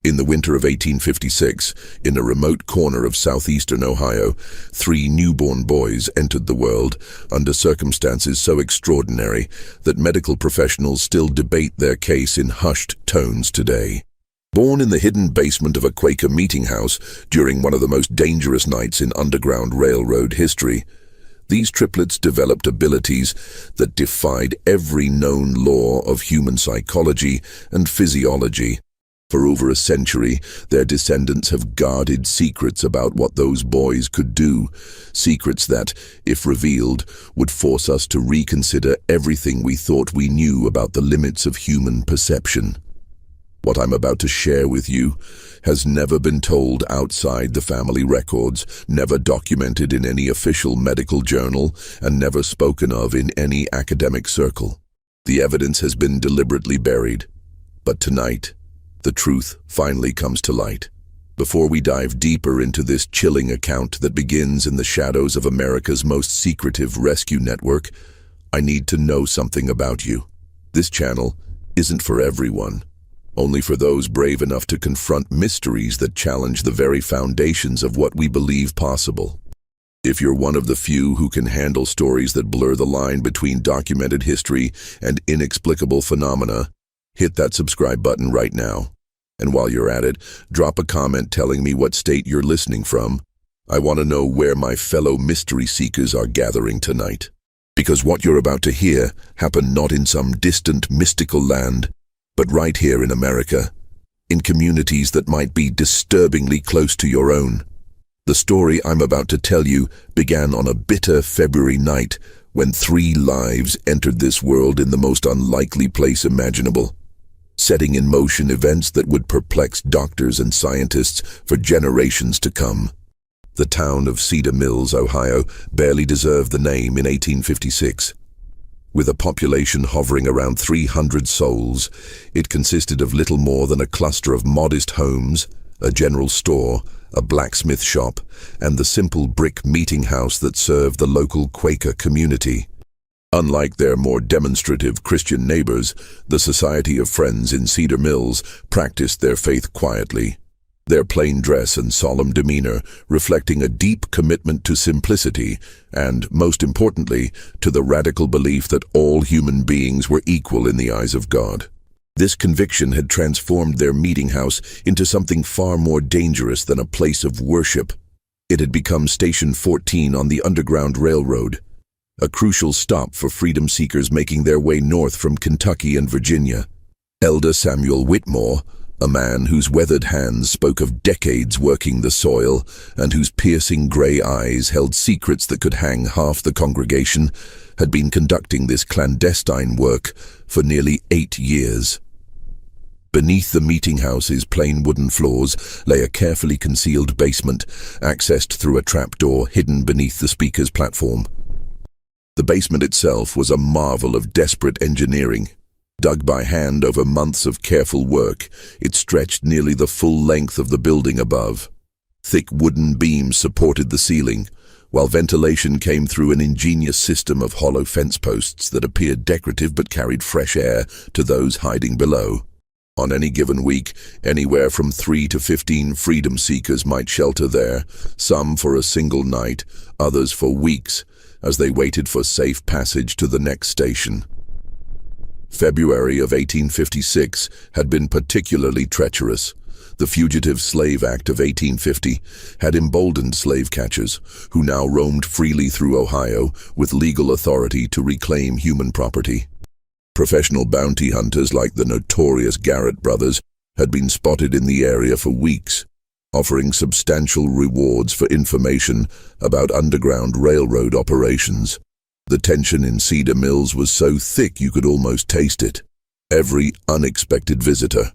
In the winter of 1856, in a remote corner of southeastern Ohio, 3 newborn boys entered the world under circumstances so extraordinary that medical professionals still debate their case in hushed tones today. Born in the hidden basement of a Quaker meeting house during one of the most dangerous nights in Underground Railroad history, these triplets developed abilities that defied every known law of human psychology and physiology. For over a century, their descendants have guarded secrets about what those boys could do, secrets that, if revealed, would force us to reconsider everything we thought we knew about the limits of human perception. What I'm about to share with you has never been told outside the family records, never documented in any official medical journal, and never spoken of in any academic circle. The evidence has been deliberately buried. But tonight, the truth finally comes to light. Before we dive deeper into this chilling account that begins in the shadows of America's most secretive rescue network, I need to know something about you. This channel isn't for everyone, only for those brave enough to confront mysteries that challenge the very foundations of what we believe possible. If you're one of the few who can handle stories that blur the line between documented history and inexplicable phenomena, hit that subscribe button right now. And while you're at it, drop a comment telling me what state you're listening from. I want to know where my fellow mystery seekers are gathering tonight. Because what you're about to hear happened not in some distant mystical land, but right here in America, in communities that might be disturbingly close to your own. The story I'm about to tell you began on a bitter February night when 3 lives entered this world in the most unlikely place imaginable, setting in motion events that would perplex doctors and scientists for generations to come. The town of Cedar Mills, Ohio, barely deserved the name in 1856. With a population hovering around 300 souls, it consisted of little more than a cluster of modest homes, a general store, a blacksmith shop, and the simple brick meeting house that served the local Quaker community. Unlike their more demonstrative Christian neighbors, the Society of Friends in Cedar Mills practiced their faith quietly, their plain dress and solemn demeanor reflecting a deep commitment to simplicity and, most importantly, to the radical belief that all human beings were equal in the eyes of God. This conviction had transformed their meeting house into something far more dangerous than a place of worship. It had become Station 14 on the Underground Railroad, a crucial stop for freedom seekers making their way north from Kentucky and Virginia. Elder Samuel Whitmore, a man whose weathered hands spoke of decades working the soil and whose piercing gray eyes held secrets that could hang half the congregation, had been conducting this clandestine work for nearly 8 years. Beneath the meeting house's plain wooden floors lay a carefully concealed basement, accessed through a trapdoor hidden beneath the speaker's platform. The basement itself was a marvel of desperate engineering. Dug by hand over months of careful work, it stretched nearly the full length of the building above. Thick wooden beams supported the ceiling, while ventilation came through an ingenious system of hollow fence posts that appeared decorative but carried fresh air to those hiding below. On any given week, anywhere from 3 to 15 freedom seekers might shelter there, some for a single night, others for weeks, as they waited for safe passage to the next station. February of 1856 had been particularly treacherous. The Fugitive Slave Act of 1850 had emboldened slave catchers, who now roamed freely through Ohio with legal authority to reclaim human property. Professional bounty hunters like the notorious Garrett brothers had been spotted in the area for weeks, offering substantial rewards for information about Underground Railroad operations. The tension in Cedar Mills was so thick you could almost taste it. Every unexpected visitor,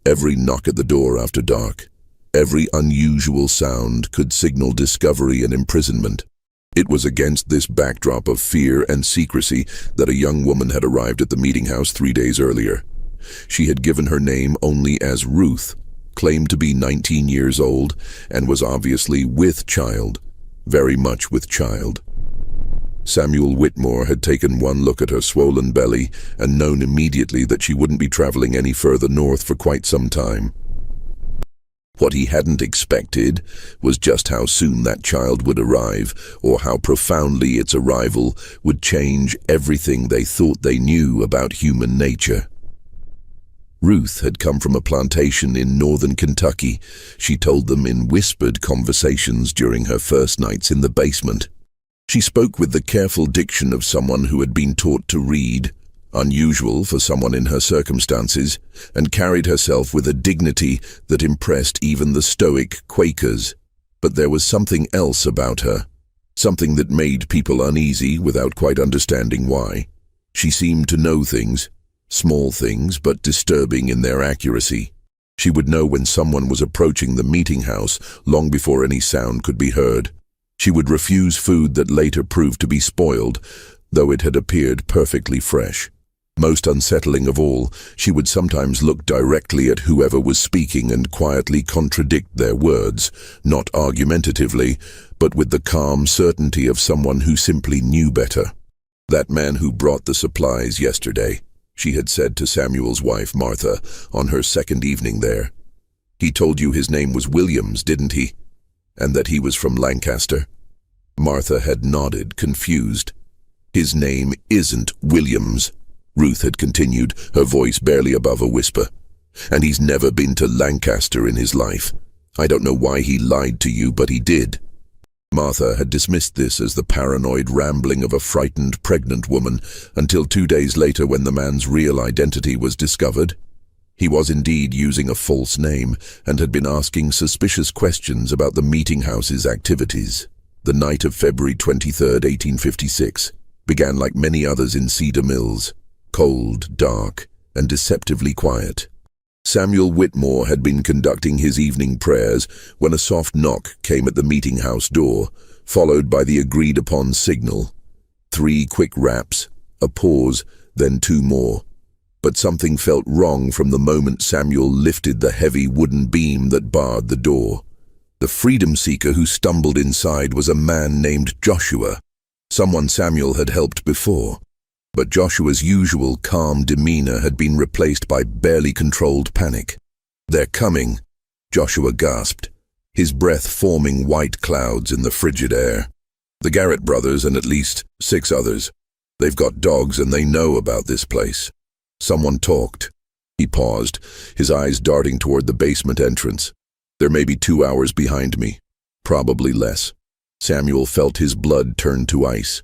every knock at the door after dark, every unusual sound could signal discovery and imprisonment. It was against this backdrop of fear and secrecy that a young woman had arrived at the meeting house 3 days earlier. She had given her name only as Ruth, claimed to be 19 years old, and was obviously with child, very much with child. Samuel Whitmore had taken one look at her swollen belly and known immediately that she wouldn't be traveling any further north for quite some time. What he hadn't expected was just how soon that child would arrive, or how profoundly its arrival would change everything they thought they knew about human nature. Ruth had come from a plantation in northern Kentucky, she told them in whispered conversations during her first nights in the basement. She spoke with the careful diction of someone who had been taught to read, unusual for someone in her circumstances, and carried herself with a dignity that impressed even the stoic Quakers. But there was something else about her, something that made people uneasy without quite understanding why. She seemed to know things, small things but disturbing in their accuracy. She would know when someone was approaching the meeting house long before any sound could be heard. She would refuse food that later proved to be spoiled, though it had appeared perfectly fresh. Most unsettling of all, she would sometimes look directly at whoever was speaking and quietly contradict their words, not argumentatively, but with the calm certainty of someone who simply knew better. "That man who brought the supplies yesterday," she had said to Samuel's wife, Martha, on her second evening there. "He told you his name was Williams, didn't he? And that he was from Lancaster?" Martha had nodded, confused. "His name isn't Williams," Ruth had continued, her voice barely above a whisper. "And he's never been to Lancaster in his life. I don't know why he lied to you, but he did." Martha had dismissed this as the paranoid rambling of a frightened pregnant woman until 2 days later when the man's real identity was discovered. He was indeed using a false name and had been asking suspicious questions about the meeting house's activities. The night of February 23rd, 1856, began like many others in Cedar Mills, cold, dark, and deceptively quiet. Samuel Whitmore had been conducting his evening prayers when a soft knock came at the meeting house door, followed by the agreed-upon signal. 3 quick raps, a pause, then 2 more. But something felt wrong from the moment Samuel lifted the heavy wooden beam that barred the door. The freedom seeker who stumbled inside was a man named Joshua, someone Samuel had helped before. But Joshua's usual calm demeanor had been replaced by barely controlled panic. "They're coming," Joshua gasped, his breath forming white clouds in the frigid air. "The Garrett brothers and at least 6 others. They've got dogs and they know about this place." Someone talked. He paused, his eyes darting toward the basement entrance. "They're maybe 2 hours behind me. Probably less." Samuel felt his blood turn to ice.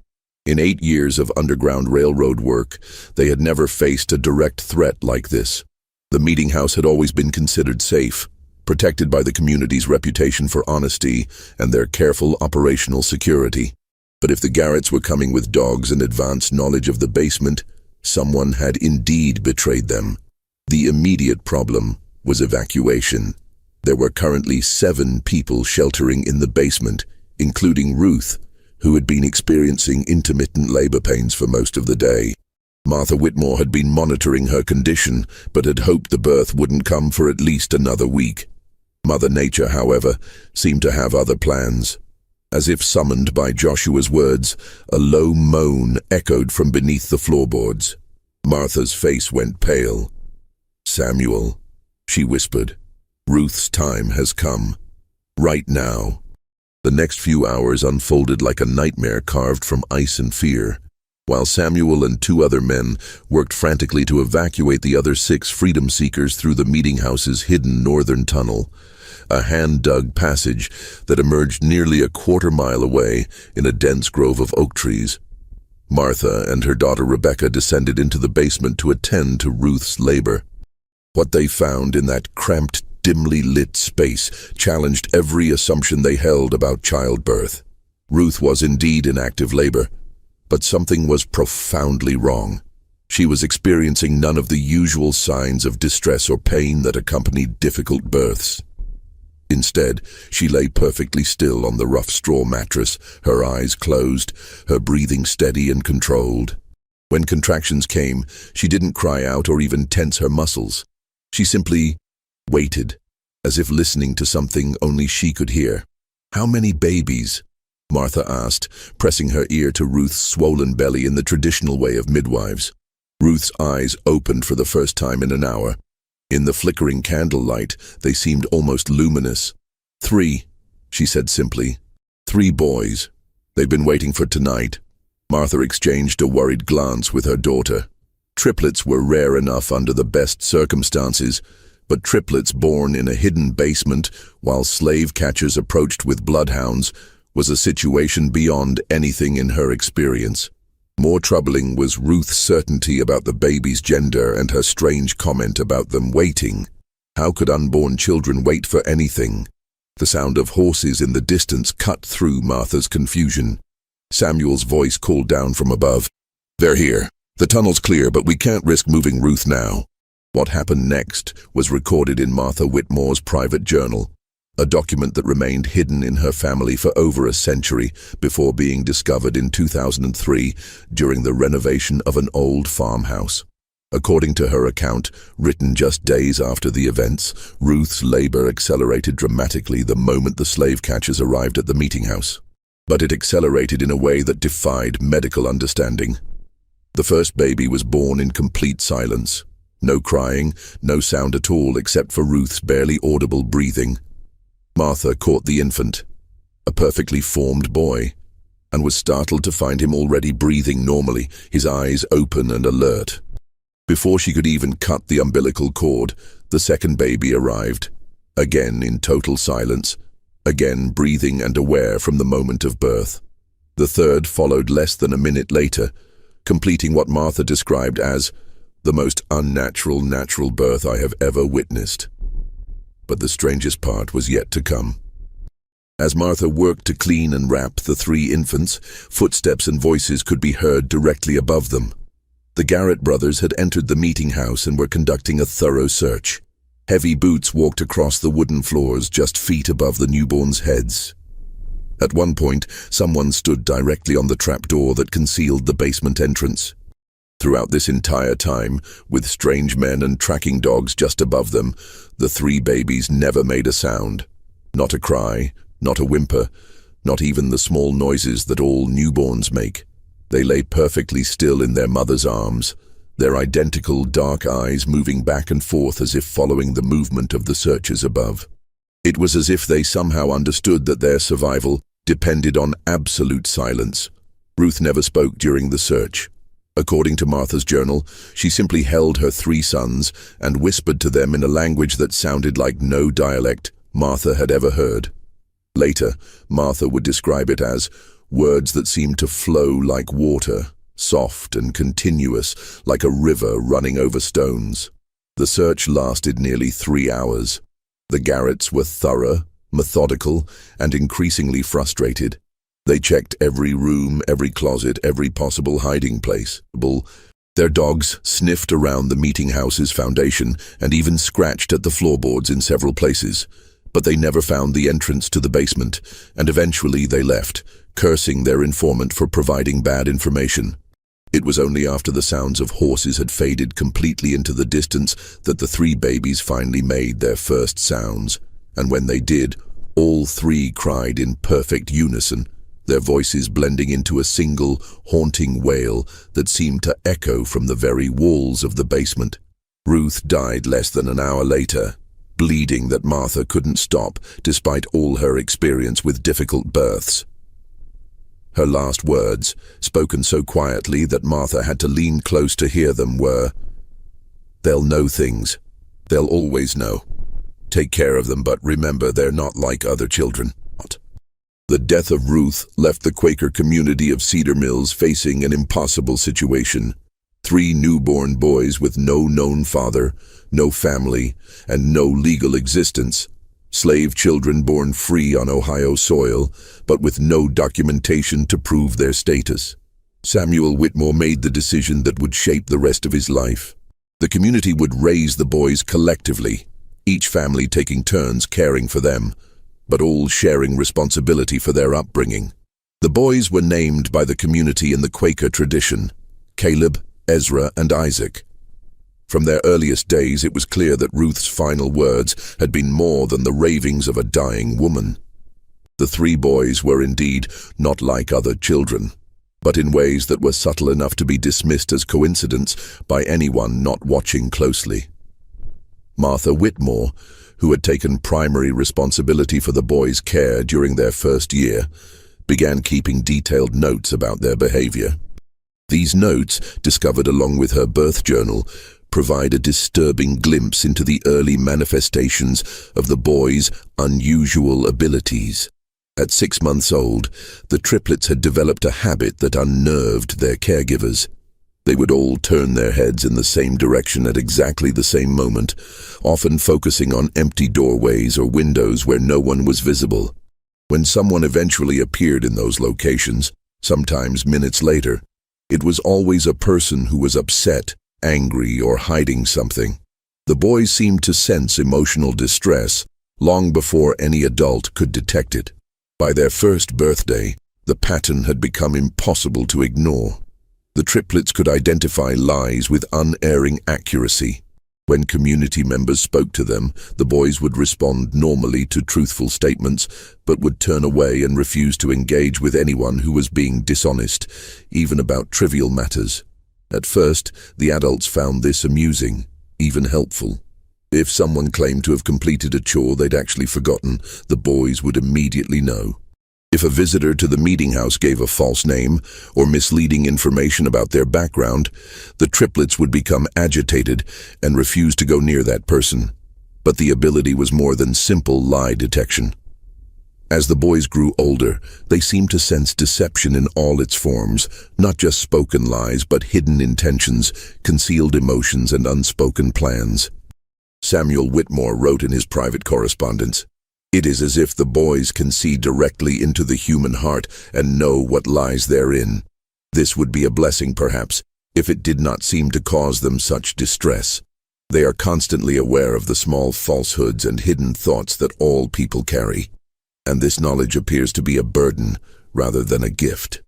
In 8 years of Underground Railroad work, they had never faced a direct threat like this. The meeting house had always been considered safe, protected by the community's reputation for honesty and their careful operational security. But if the Garretts were coming with dogs and advanced knowledge of the basement, someone had indeed betrayed them. The immediate problem was evacuation. There were currently 7 people sheltering in the basement, including Ruth, who had been experiencing intermittent labor pains for most of the day. Martha Whitmore had been monitoring her condition, but had hoped the birth wouldn't come for at least another week. Mother Nature, however, seemed to have other plans. As if summoned by Joshua's words, a low moan echoed from beneath the floorboards. Martha's face went pale. "Samuel," she whispered, "Ruth's time has come. Right now." The next few hours unfolded like a nightmare carved from ice and fear. While Samuel and 2 other men worked frantically to evacuate the other 6 freedom seekers through the meeting house's hidden northern tunnel, a hand-dug passage that emerged nearly a quarter-mile away in a dense grove of oak trees. Martha and her daughter Rebecca descended into the basement to attend to Ruth's labor. What they found in that cramped, dimly lit space challenged every assumption they held about childbirth. Ruth was indeed in active labor, but something was profoundly wrong. She was experiencing none of the usual signs of distress or pain that accompanied difficult births. Instead, she lay perfectly still on the rough straw mattress, her eyes closed, her breathing steady and controlled. When contractions came, she didn't cry out or even tense her muscles. She simply waited, as if listening to something only she could hear. "How many babies?" Martha asked, pressing her ear to Ruth's swollen belly in the traditional way of midwives. Ruth's eyes opened for the first time in an hour. In the flickering candlelight, they seemed almost luminous. 3, she said simply. 3 boys. They'd been waiting for tonight. Martha exchanged a worried glance with her daughter. Triplets were rare enough under the best circumstances, but triplets born in a hidden basement while slave catchers approached with bloodhounds was a situation beyond anything in her experience. More troubling was Ruth's certainty about the baby's gender and her strange comment about them waiting. How could unborn children wait for anything? The sound of horses in the distance cut through Martha's confusion. Samuel's voice called down from above. "They're here. The tunnel's clear, but we can't risk moving Ruth now." What happened next was recorded in Martha Whitmore's private journal, a document that remained hidden in her family for over a century before being discovered in 2003 during the renovation of an old farmhouse. According to her account, written just days after the events, Ruth's labor accelerated dramatically the moment the slave catchers arrived at the meeting house. But it accelerated in a way that defied medical understanding. The first baby was born in complete silence. No crying, no sound at all except for Ruth's barely audible breathing. Martha caught the infant, a perfectly formed boy, and was startled to find him already breathing normally, his eyes open and alert. Before she could even cut the umbilical cord, the second baby arrived, again in total silence, again breathing and aware from the moment of birth. The third followed less than a minute later, completing what Martha described as the most unnatural natural birth I have ever witnessed. But the strangest part was yet to come. As Martha worked to clean and wrap the 3 infants, footsteps and voices could be heard directly above them. The Garrett brothers had entered the meeting house and were conducting a thorough search. Heavy boots walked across the wooden floors just feet above the newborns' heads. At one point, someone stood directly on the trapdoor that concealed the basement entrance. Throughout this entire time, with strange men and tracking dogs just above them, the 3 babies never made a sound. Not a cry, not a whimper, not even the small noises that all newborns make. They lay perfectly still in their mother's arms, their identical dark eyes moving back and forth as if following the movement of the searchers above. It was as if they somehow understood that their survival depended on absolute silence. Ruth never spoke during the search. According to Martha's journal, she simply held her 3 sons and whispered to them in a language that sounded like no dialect Martha had ever heard. Later, Martha would describe it as words that seemed to flow like water, soft and continuous, like a river running over stones. The search lasted nearly 3 hours. The Garretts were thorough, methodical, and increasingly frustrated. They checked every room, every closet, every possible hiding place. Their dogs sniffed around the meeting house's foundation and even scratched at the floorboards in several places. But they never found the entrance to the basement, and eventually they left, cursing their informant for providing bad information. It was only after the sounds of horses had faded completely into the distance that the 3 babies finally made their first sounds. And when they did, all 3 cried in perfect unison, their voices blending into a single, haunting wail that seemed to echo from the very walls of the basement. Ruth died less than an hour later, bleeding that Martha couldn't stop despite all her experience with difficult births. Her last words, spoken so quietly that Martha had to lean close to hear them, were, "They'll know things. They'll always know. Take care of them, but remember they're not like other children." The death of Ruth left the Quaker community of Cedar Mills facing an impossible situation. 3 newborn boys with no known father, no family, and no legal existence. Slave children born free on Ohio soil, but with no documentation to prove their status. Samuel Whitmore made the decision that would shape the rest of his life. The community would raise the boys collectively, each family taking turns caring for them, but all sharing responsibility for their upbringing. The boys were named by the community in the Quaker tradition: Caleb, Ezra, and Isaac. From their earliest days, it was clear that Ruth's final words had been more than the ravings of a dying woman. The 3 boys were indeed not like other children, but in ways that were subtle enough to be dismissed as coincidence by anyone not watching closely. Martha Whitmore, who had taken primary responsibility for the boys' care during their first year, began keeping detailed notes about their behavior. These notes, discovered along with her birth journal, provide a disturbing glimpse into the early manifestations of the boys' unusual abilities. At 6 months old, the triplets had developed a habit that unnerved their caregivers. They would all turn their heads in the same direction at exactly the same moment, often focusing on empty doorways or windows where no one was visible. When someone eventually appeared in those locations, sometimes minutes later, it was always a person who was upset, angry, or hiding something. The boys seemed to sense emotional distress long before any adult could detect it. By their first birthday, the pattern had become impossible to ignore. The triplets could identify lies with unerring accuracy. When community members spoke to them, the boys would respond normally to truthful statements, but would turn away and refuse to engage with anyone who was being dishonest, even about trivial matters. At first, the adults found this amusing, even helpful. If someone claimed to have completed a chore they'd actually forgotten, the boys would immediately know. If a visitor to the meeting house gave a false name or misleading information about their background, the triplets would become agitated and refuse to go near that person. But the ability was more than simple lie detection. As the boys grew older, they seemed to sense deception in all its forms, not just spoken lies, but hidden intentions, concealed emotions, and unspoken plans. Samuel Whitmore wrote in his private correspondence, "It is as if the boys can see directly into the human heart and know what lies therein. This would be a blessing, perhaps, if it did not seem to cause them such distress. They are constantly aware of the small falsehoods and hidden thoughts that all people carry, and this knowledge appears to be a burden rather than a gift."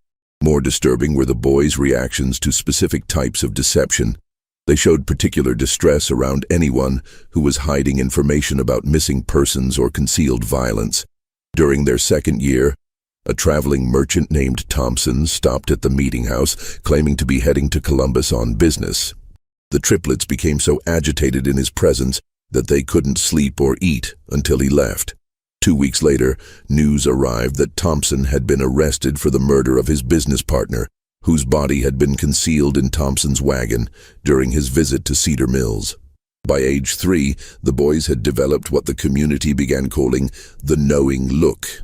More disturbing were the boys' reactions to specific types of deception. They showed particular distress around anyone who was hiding information about missing persons or concealed violence. During their second year, a traveling merchant named Thompson stopped at the meeting house, claiming to be heading to Columbus on business. The triplets became so agitated in his presence that they couldn't sleep or eat until he left. 2 weeks later, news arrived that Thompson had been arrested for the murder of his business partner, whose body had been concealed in Thompson's wagon during his visit to Cedar Mills. By age 3, the boys had developed what the community began calling the knowing look,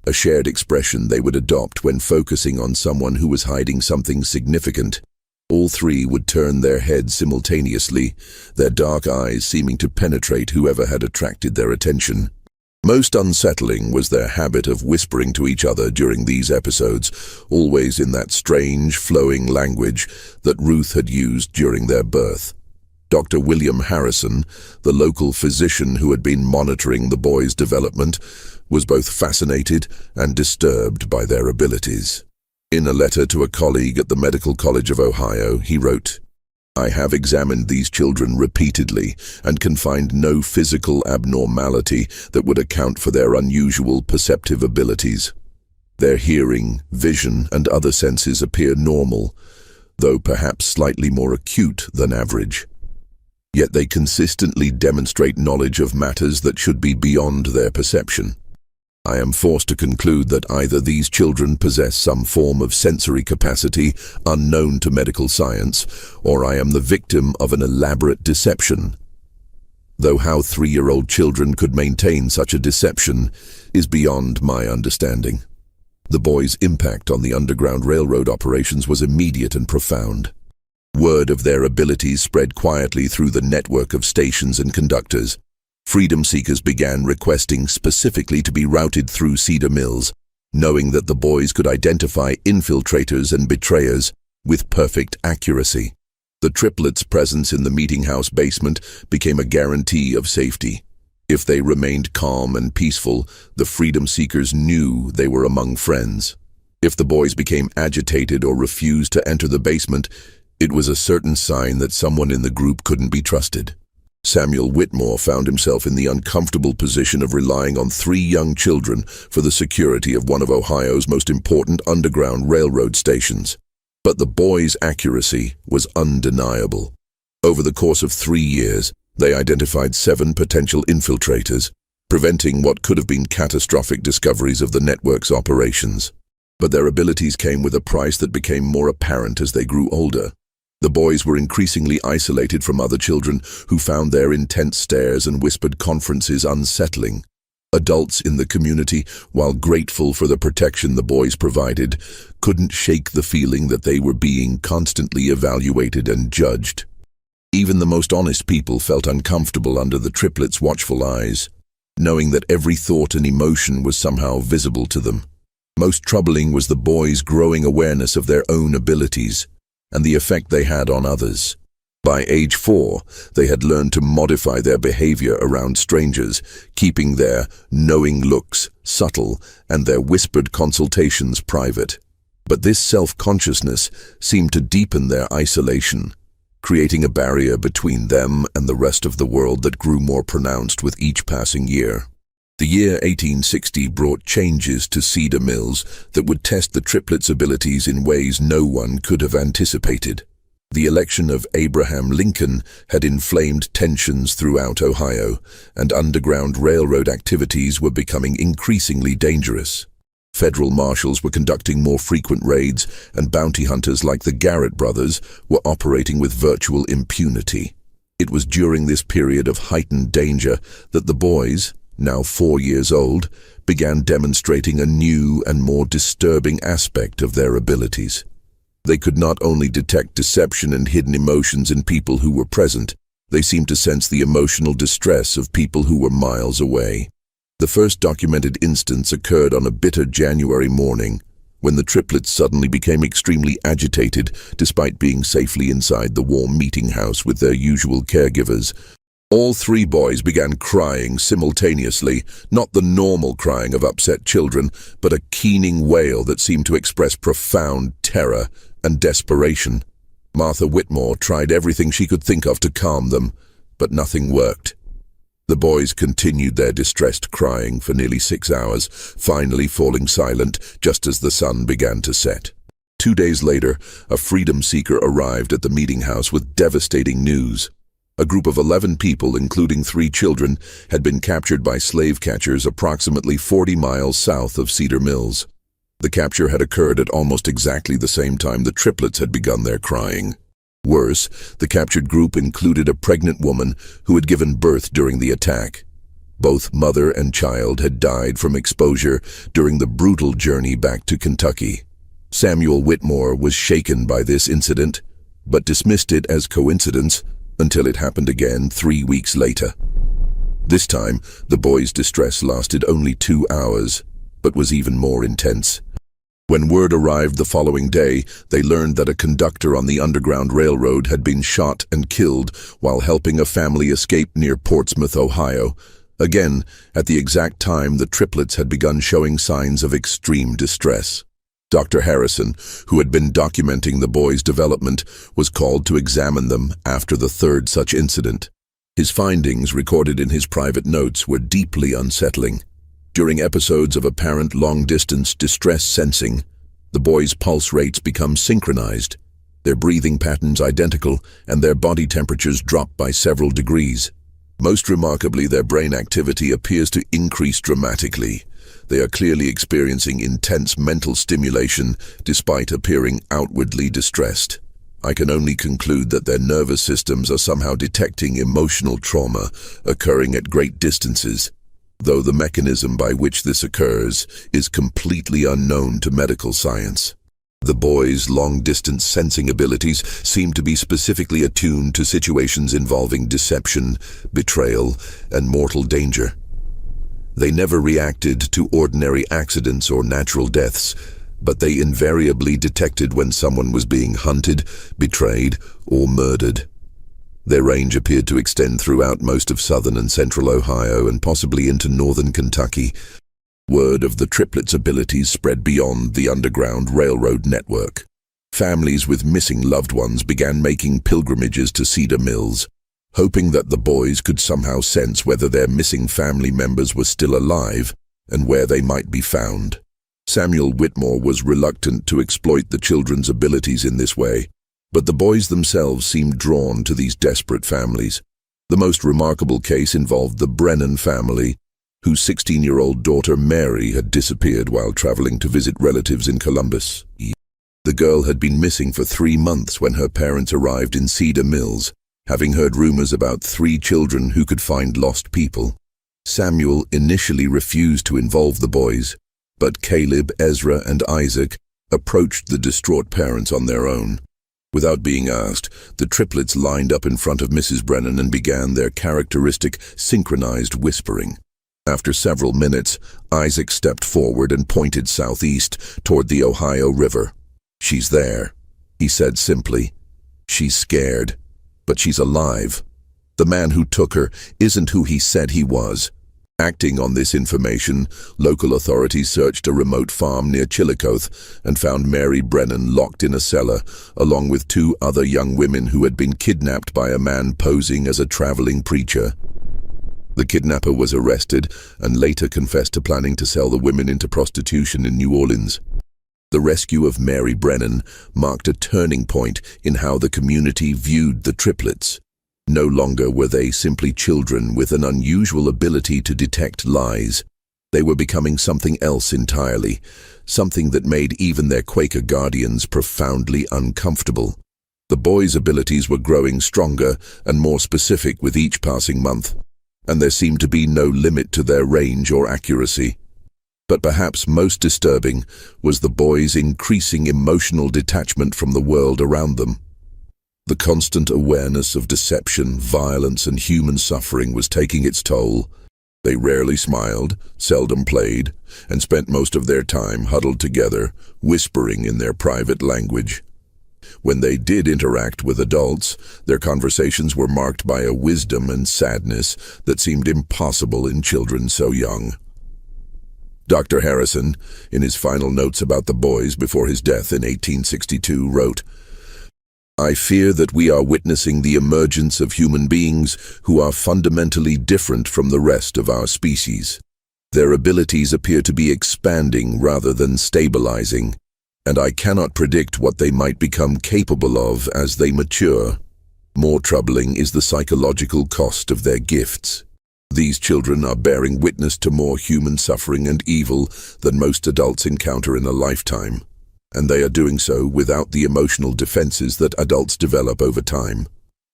a shared expression they would adopt when focusing on someone who was hiding something significant. All 3 would turn their heads simultaneously, their dark eyes seeming to penetrate whoever had attracted their attention. Most unsettling was their habit of whispering to each other during these episodes, always in that strange, flowing language that Ruth had used during their birth. Dr. William Harrison, the local physician who had been monitoring the boys' development, was both fascinated and disturbed by their abilities. In a letter to a colleague at the Medical College of Ohio, he wrote, "I have examined these children repeatedly and can find no physical abnormality that would account for their unusual perceptive abilities. Their hearing, vision, and other senses appear normal, though perhaps slightly more acute than average. Yet they consistently demonstrate knowledge of matters that should be beyond their perception. I am forced to conclude that either these children possess some form of sensory capacity unknown to medical science, or I am the victim of an elaborate deception. Though how 3-year-old children could maintain such a deception is beyond my understanding." The boys' impact on the Underground Railroad operations was immediate and profound. Word of their abilities spread quietly through the network of stations and conductors. Freedom seekers began requesting specifically to be routed through Cedar Mills, knowing that the boys could identify infiltrators and betrayers with perfect accuracy. The triplets' presence in the meeting house basement became a guarantee of safety. If they remained calm and peaceful, the freedom seekers knew they were among friends. If the boys became agitated or refused to enter the basement, it was a certain sign that someone in the group couldn't be trusted. Samuel Whitmore found himself in the uncomfortable position of relying on 3 young children for the security of one of Ohio's most important Underground Railroad stations. But the boys' accuracy was undeniable. Over the course of 3 years, They identified 7 potential infiltrators, preventing what could have been catastrophic discoveries of the network's operations. But their abilities came with a price that became more apparent as they grew older. The boys were increasingly isolated from other children who found their intense stares and whispered conferences unsettling. Adults in the community, while grateful for the protection the boys provided, couldn't shake the feeling that they were being constantly evaluated and judged. Even the most honest people felt uncomfortable under the triplets' watchful eyes, knowing that every thought and emotion was somehow visible to them. Most troubling was the boys' growing awareness of their own abilities and the effect they had on others. By age 4, they had learned to modify their behavior around strangers, keeping their knowing looks subtle and their whispered consultations private. But this self-consciousness seemed to deepen their isolation, creating a barrier between them and the rest of the world that grew more pronounced with each passing year. The year 1860 brought changes to Cedar Mills that would test the triplets' abilities in ways no one could have anticipated. The election of Abraham Lincoln had inflamed tensions throughout Ohio, and Underground Railroad activities were becoming increasingly dangerous. Federal marshals were conducting more frequent raids, and bounty hunters like the Garrett brothers were operating with virtual impunity. It was during this period of heightened danger that the boys, now 4 years old, began demonstrating a new and more disturbing aspect of their abilities. They could not only detect deception and hidden emotions in people who were present, they seemed to sense the emotional distress of people who were miles away. The first documented instance occurred on a bitter January morning, when the triplets suddenly became extremely agitated despite being safely inside the warm meeting house with their usual caregivers. All 3 boys began crying simultaneously, not the normal crying of upset children, but a keening wail that seemed to express profound terror and desperation. Martha Whitmore tried everything she could think of to calm them, but nothing worked. The boys continued their distressed crying for nearly 6 hours, finally falling silent just as the sun began to set. 2 days later, a freedom seeker arrived at the meeting house with devastating news. A group of 11 people, including 3 children, had been captured by slave catchers approximately 40 miles south of Cedar Mills. The capture had occurred at almost exactly the same time the triplets had begun their crying. Worse, the captured group included a pregnant woman who had given birth during the attack. Both mother and child had died from exposure during the brutal journey back to Kentucky. Samuel Whitmore was shaken by this incident, but dismissed it as coincidence until it happened again 3 weeks later. This time, the boys' distress lasted only 2 hours, but was even more intense. When word arrived the following day, they learned that a conductor on the Underground Railroad had been shot and killed while helping a family escape near Portsmouth, Ohio. Again, at the exact time the triplets had begun showing signs of extreme distress. Dr. Harrison, who had been documenting the boys' development, was called to examine them after the 3rd such incident. His findings, recorded in his private notes, were deeply unsettling. During episodes of apparent long-distance distress sensing, the boys' pulse rates become synchronized, their breathing patterns identical, and their body temperatures drop by several degrees. Most remarkably, their brain activity appears to increase dramatically. They are clearly experiencing intense mental stimulation despite appearing outwardly distressed. I can only conclude that their nervous systems are somehow detecting emotional trauma occurring at great distances, though the mechanism by which this occurs is completely unknown to medical science. The boys' long-distance sensing abilities seem to be specifically attuned to situations involving deception, betrayal, and mortal danger. They never reacted to ordinary accidents or natural deaths, but they invariably detected when someone was being hunted, betrayed, or murdered. Their range appeared to extend throughout most of southern and central Ohio and possibly into northern Kentucky. Word of the triplets' abilities spread beyond the Underground Railroad network. Families with missing loved ones began making pilgrimages to Cedar Mills, hoping that the boys could somehow sense whether their missing family members were still alive and where they might be found. Samuel Whitmore was reluctant to exploit the children's abilities in this way, but the boys themselves seemed drawn to these desperate families. The most remarkable case involved the Brennan family, whose 16-year-old daughter Mary had disappeared while traveling to visit relatives in Columbus. The girl had been missing for 3 months when her parents arrived in Cedar Mills, having heard rumors about 3 children who could find lost people. Samuel initially refused to involve the boys, but Caleb, Ezra, and Isaac approached the distraught parents on their own. Without being asked, the triplets lined up in front of Mrs. Brennan and began their characteristic synchronized whispering. After several minutes, Isaac stepped forward and pointed southeast toward the Ohio River. "She's there," he said simply. "She's scared, but she's alive. The man who took her isn't who he said he was." Acting on this information, local authorities searched a remote farm near Chillicothe and found Mary Brennan locked in a cellar, along with 2 other young women who had been kidnapped by a man posing as a traveling preacher. The kidnapper was arrested and later confessed to planning to sell the women into prostitution in New Orleans. The rescue of Mary Brennan marked a turning point in how the community viewed the triplets. No longer were they simply children with an unusual ability to detect lies. They were becoming something else entirely, something that made even their Quaker guardians profoundly uncomfortable. The boys' abilities were growing stronger and more specific with each passing month, and there seemed to be no limit to their range or accuracy. But perhaps most disturbing was the boys' increasing emotional detachment from the world around them. The constant awareness of deception, violence, and human suffering was taking its toll. They rarely smiled, seldom played, and spent most of their time huddled together, whispering in their private language. When they did interact with adults, their conversations were marked by a wisdom and sadness that seemed impossible in children so young. Dr. Harrison, in his final notes about the boys before his death in 1862, wrote, "I fear that we are witnessing the emergence of human beings who are fundamentally different from the rest of our species. Their abilities appear to be expanding rather than stabilizing, and I cannot predict what they might become capable of as they mature. More troubling is the psychological cost of their gifts. These children are bearing witness to more human suffering and evil than most adults encounter in a lifetime, and they are doing so without the emotional defenses that adults develop over time.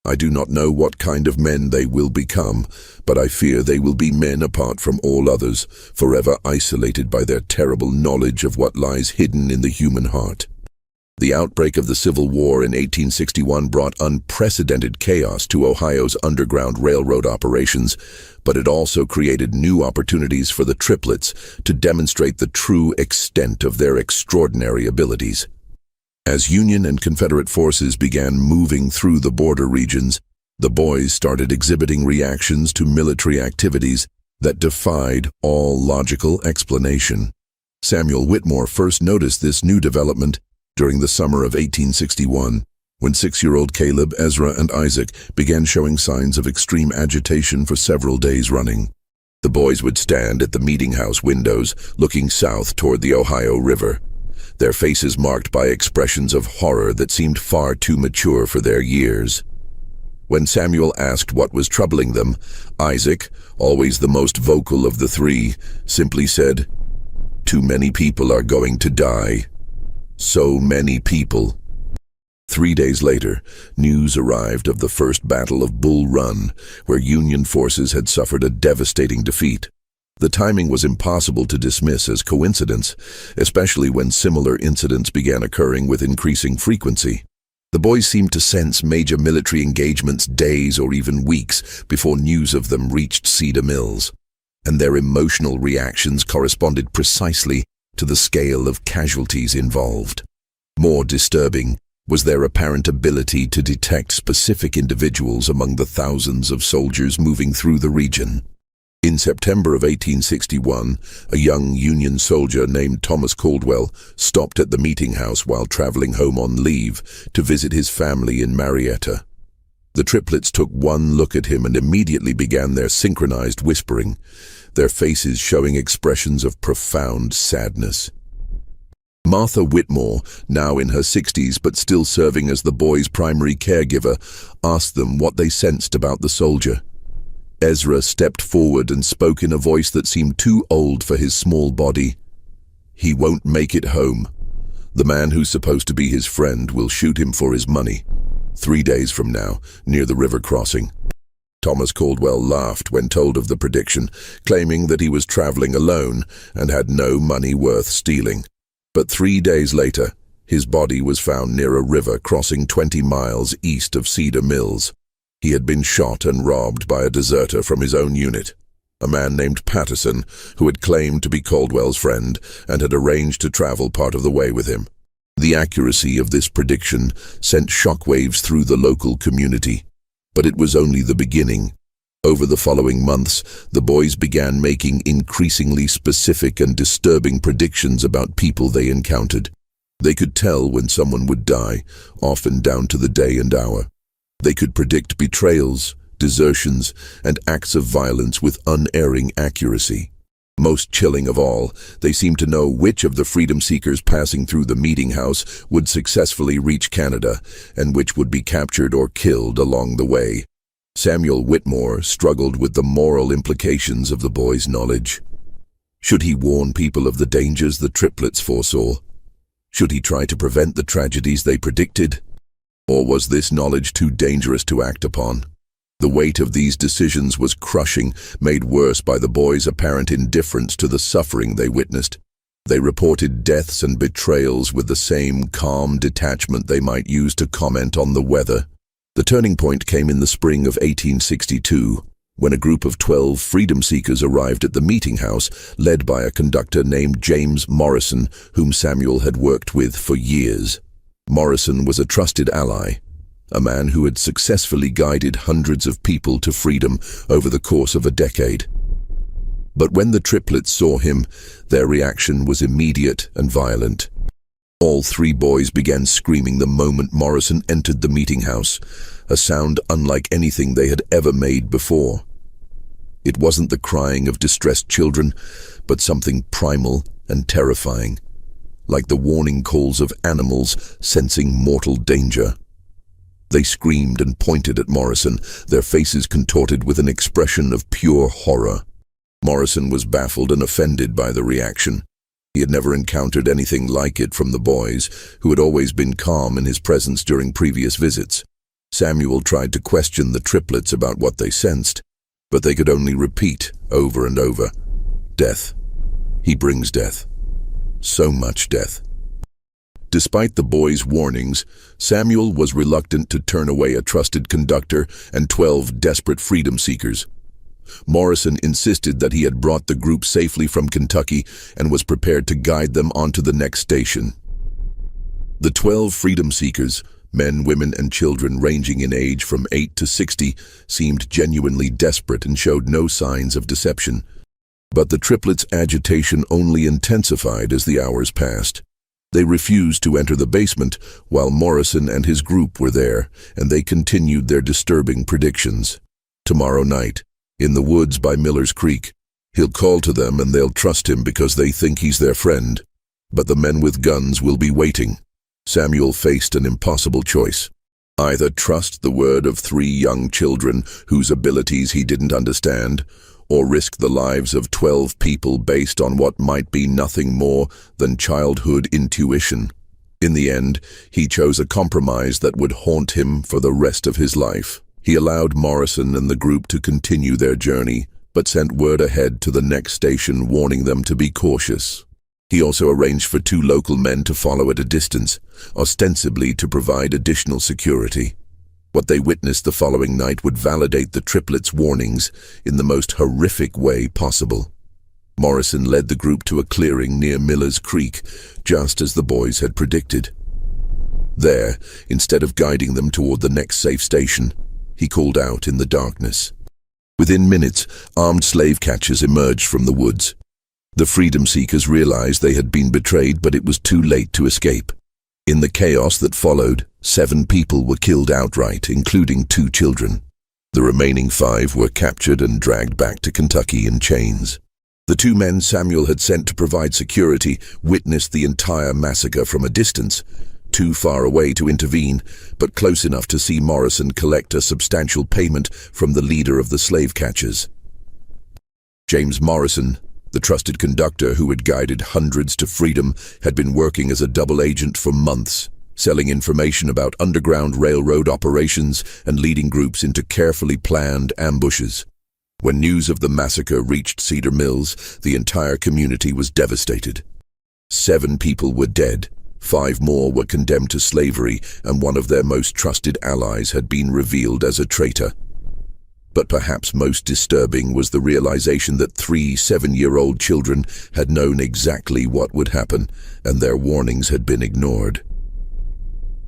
I do not know what kind of men they will become, but I fear they will be men apart from all others, forever isolated by their terrible knowledge of what lies hidden in the human heart." The outbreak of the Civil War in 1861 brought unprecedented chaos to Ohio's Underground Railroad operations, but it also created new opportunities for the triplets to demonstrate the true extent of their extraordinary abilities. As Union and Confederate forces began moving through the border regions, the boys started exhibiting reactions to military activities that defied all logical explanation. Samuel Whitmore first noticed this new development during the summer of 1861, when 6-year-old Caleb, Ezra, and Isaac began showing signs of extreme agitation for several days running. The boys would stand at the meeting house windows, looking south toward the Ohio River, their faces marked by expressions of horror that seemed far too mature for their years. When Samuel asked what was troubling them, Isaac, always the most vocal of the 3, simply said, "Too many people are going to die. So many people." 3 days later, news arrived of the First Battle of Bull Run, where Union forces had suffered a devastating defeat. The timing was impossible to dismiss as coincidence, especially when similar incidents began occurring with increasing frequency. The boys seemed to sense major military engagements days or even weeks before news of them reached Cedar Mills, and their emotional reactions corresponded precisely to the scale of casualties involved. More disturbing was their apparent ability to detect specific individuals among the thousands of soldiers moving through the region. In September of 1861, a young Union soldier named Thomas Caldwell stopped at the meeting house while traveling home on leave to visit his family in Marietta. The triplets took one look at him and immediately began their synchronized whispering, their faces showing expressions of profound sadness. Martha Whitmore, now in her 60s but still serving as the boys' primary caregiver, asked them what they sensed about the soldier. Ezra stepped forward and spoke in a voice that seemed too old for his small body. "He won't make it home. The man who's supposed to be his friend will shoot him for his money. 3 days from now, near the river crossing." Thomas Caldwell laughed when told of the prediction, claiming that he was traveling alone and had no money worth stealing. But 3 days later, his body was found near a river crossing 20 miles east of Cedar Mills. He had been shot and robbed by a deserter from his own unit, a man named Patterson, who had claimed to be Caldwell's friend and had arranged to travel part of the way with him. The accuracy of this prediction sent shockwaves through the local community, but it was only the beginning. Over the following months, the boys began making increasingly specific and disturbing predictions about people they encountered. They could tell when someone would die, often down to the day and hour. They could predict betrayals, desertions, and acts of violence with unerring accuracy. Most chilling of all, they seemed to know which of the freedom seekers passing through the meeting house would successfully reach Canada, and which would be captured or killed along the way. Samuel Whitmore struggled with the moral implications of the boys' knowledge. Should he warn people of the dangers the triplets foresaw? Should he try to prevent the tragedies they predicted? Or was this knowledge too dangerous to act upon? The weight of these decisions was crushing, made worse by the boys' apparent indifference to the suffering they witnessed. They reported deaths and betrayals with the same calm detachment they might use to comment on the weather. The turning point came in the spring of 1862, when a group of 12 freedom seekers arrived at the meeting house, led by a conductor named James Morrison, whom Samuel had worked with for years. Morrison was a trusted ally, a man who had successfully guided hundreds of people to freedom over the course of a decade. But when the triplets saw him, their reaction was immediate and violent. All 3 boys began screaming the moment Morrison entered the meeting house, a sound unlike anything they had ever made before. It wasn't the crying of distressed children, but something primal and terrifying, like the warning calls of animals sensing mortal danger. They screamed and pointed at Morrison, their faces contorted with an expression of pure horror. Morrison was baffled and offended by the reaction. He had never encountered anything like it from the boys, who had always been calm in his presence during previous visits. Samuel tried to question the triplets about what they sensed, but they could only repeat over and over, "Death. He brings death. So much death." Despite the boys' warnings, Samuel was reluctant to turn away a trusted conductor and 12 desperate freedom seekers. Morrison insisted that he had brought the group safely from Kentucky and was prepared to guide them onto the next station. The 12 freedom seekers, men, women, and children ranging in age from 8 to 60, seemed genuinely desperate and showed no signs of deception. But the triplets' agitation only intensified as the hours passed. They refused to enter the basement while Morrison and his group were there, and they continued their disturbing predictions. "Tomorrow night, in the woods by Miller's Creek, he'll call to them and they'll trust him because they think he's their friend. But the men with guns will be waiting." Samuel faced an impossible choice. Either trust the word of 3 young children whose abilities he didn't understand, or risk the lives of 12 people based on what might be nothing more than childhood intuition. In the end, he chose a compromise that would haunt him for the rest of his life. He allowed Morrison and the group to continue their journey, but sent word ahead to the next station warning them to be cautious. He also arranged for 2 local men to follow at a distance, ostensibly to provide additional security. What they witnessed the following night would validate the triplets' warnings in the most horrific way possible. Morrison led the group to a clearing near Miller's Creek, just as the boys had predicted. There, instead of guiding them toward the next safe station, he called out in the darkness. Within minutes, armed slave catchers emerged from the woods. The freedom seekers realized they had been betrayed, but it was too late to escape. In the chaos that followed, 7 people were killed outright, including 2 children. The remaining 5 were captured and dragged back to Kentucky in chains. The two men Samuel had sent to provide security witnessed the entire massacre from a distance, too far away to intervene, but close enough to see Morrison collect a substantial payment from the leader of the slave catchers. James Morrison, the trusted conductor who had guided hundreds to freedom, had been working as a double agent for months, selling information about underground railroad operations and leading groups into carefully planned ambushes. When news of the massacre reached Cedar Mills, the entire community was devastated. 7 people were dead, 5 more were condemned to slavery, and one of their most trusted allies had been revealed as a traitor. But perhaps most disturbing was the realization that 3 7-year-old children had known exactly what would happen, and their warnings had been ignored.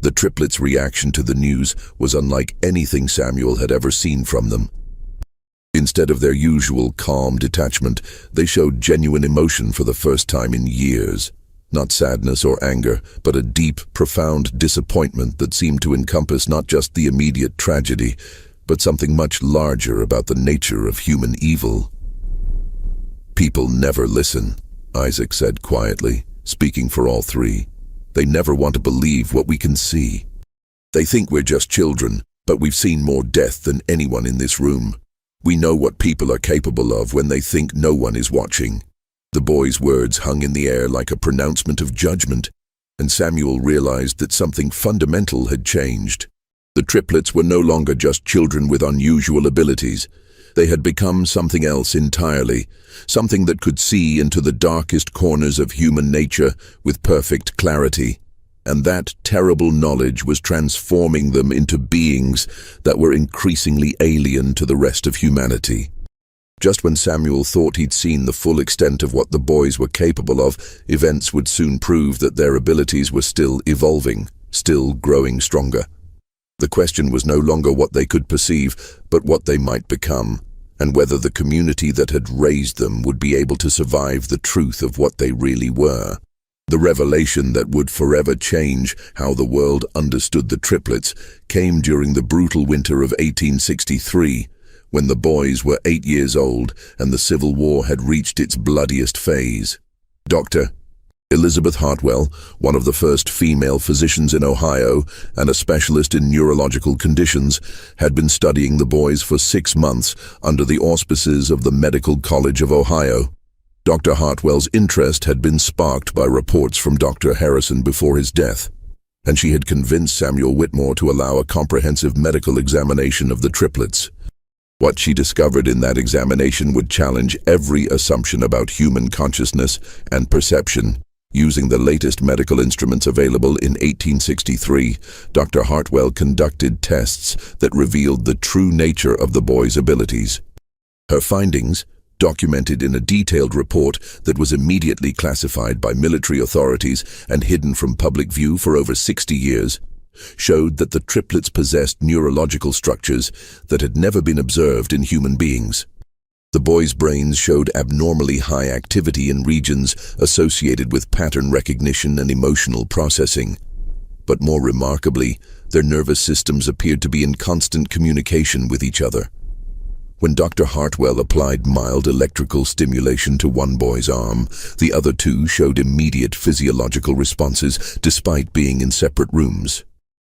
The triplets' reaction to the news was unlike anything Samuel had ever seen from them. Instead of their usual calm detachment, they showed genuine emotion for the first time in years. Not sadness or anger, but a deep, profound disappointment that seemed to encompass not just the immediate tragedy, but something much larger about the nature of human evil. "People never listen," Isaac said quietly, speaking for all 3. "They never want to believe what we can see. They think we're just children, but we've seen more death than anyone in this room. We know what people are capable of when they think no one is watching." The boy's words hung in the air like a pronouncement of judgment, and Samuel realized that something fundamental had changed. The triplets were no longer just children with unusual abilities. They had become something else entirely, something that could see into the darkest corners of human nature with perfect clarity. And that terrible knowledge was transforming them into beings that were increasingly alien to the rest of humanity. Just when Samuel thought he'd seen the full extent of what the boys were capable of, events would soon prove that their abilities were still evolving, still growing stronger. The question was no longer what they could perceive, but what they might become, and whether the community that had raised them would be able to survive the truth of what they really were. The revelation that would forever change how the world understood the triplets came during the brutal winter of 1863, when the boys were 8 years old and the Civil War had reached its bloodiest phase. Dr. Elizabeth Hartwell, one of the first female physicians in Ohio and a specialist in neurological conditions, had been studying the boys for 6 months under the auspices of the Medical College of Ohio. Dr. Hartwell's interest had been sparked by reports from Dr. Harrison before his death, and she had convinced Samuel Whitmore to allow a comprehensive medical examination of the triplets. What she discovered in that examination would challenge every assumption about human consciousness and perception. Using the latest medical instruments available in 1863, Dr. Hartwell conducted tests that revealed the true nature of the boys' abilities. Her findings, documented in a detailed report that was immediately classified by military authorities and hidden from public view for over 60 years, showed that the triplets possessed neurological structures that had never been observed in human beings. The boys' brains showed abnormally high activity in regions associated with pattern recognition and emotional processing. But more remarkably, their nervous systems appeared to be in constant communication with each other. When Dr. Hartwell applied mild electrical stimulation to one boy's arm, the other 2 showed immediate physiological responses despite being in separate rooms.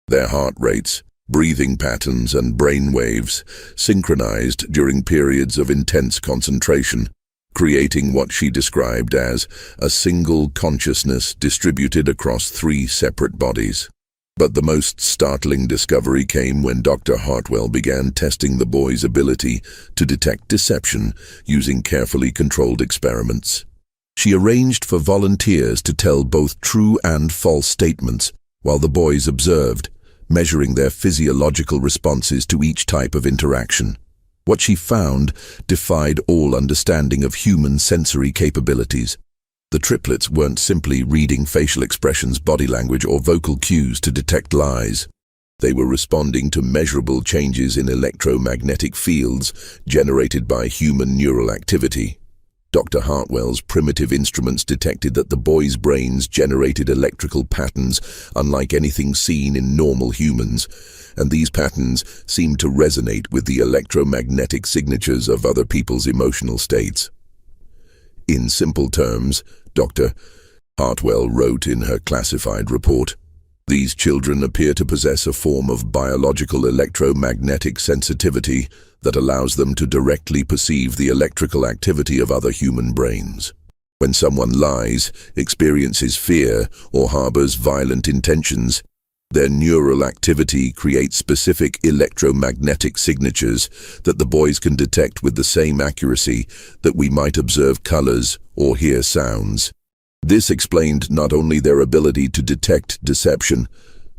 Their heart rates, breathing patterns and brain waves synchronized during periods of intense concentration, creating what she described as a single consciousness distributed across 3 separate bodies. But the most startling discovery came when Dr. Hartwell began testing the boys' ability to detect deception using carefully controlled experiments. She arranged for volunteers to tell both true and false statements while the boys observed, measuring their physiological responses to each type of interaction. What she found defied all understanding of human sensory capabilities. The triplets weren't simply reading facial expressions, body language, or vocal cues to detect lies. They were responding to measurable changes in electromagnetic fields generated by human neural activity. Dr. Hartwell's primitive instruments detected that the boys' brains generated electrical patterns unlike anything seen in normal humans, and these patterns seemed to resonate with the electromagnetic signatures of other people's emotional states. In simple terms, Dr. Hartwell wrote in her classified report, these children appear to possess a form of biological electromagnetic sensitivity that allows them to directly perceive the electrical activity of other human brains. When someone lies, experiences fear, or harbors violent intentions, their neural activity creates specific electromagnetic signatures that the boys can detect with the same accuracy that we might observe colors or hear sounds. This explained not only their ability to detect deception,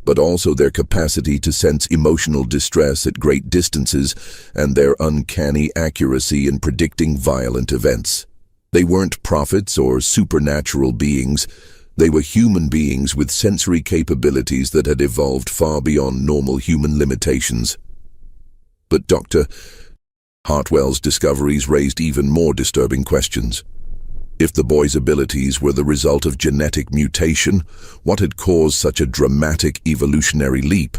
but also their capacity to sense emotional distress at great distances and their uncanny accuracy in predicting violent events. They weren't prophets or supernatural beings. They were human beings with sensory capabilities that had evolved far beyond normal human limitations. But Dr. Hartwell's discoveries raised even more disturbing questions. If the boys' abilities were the result of genetic mutation, what had caused such a dramatic evolutionary leap?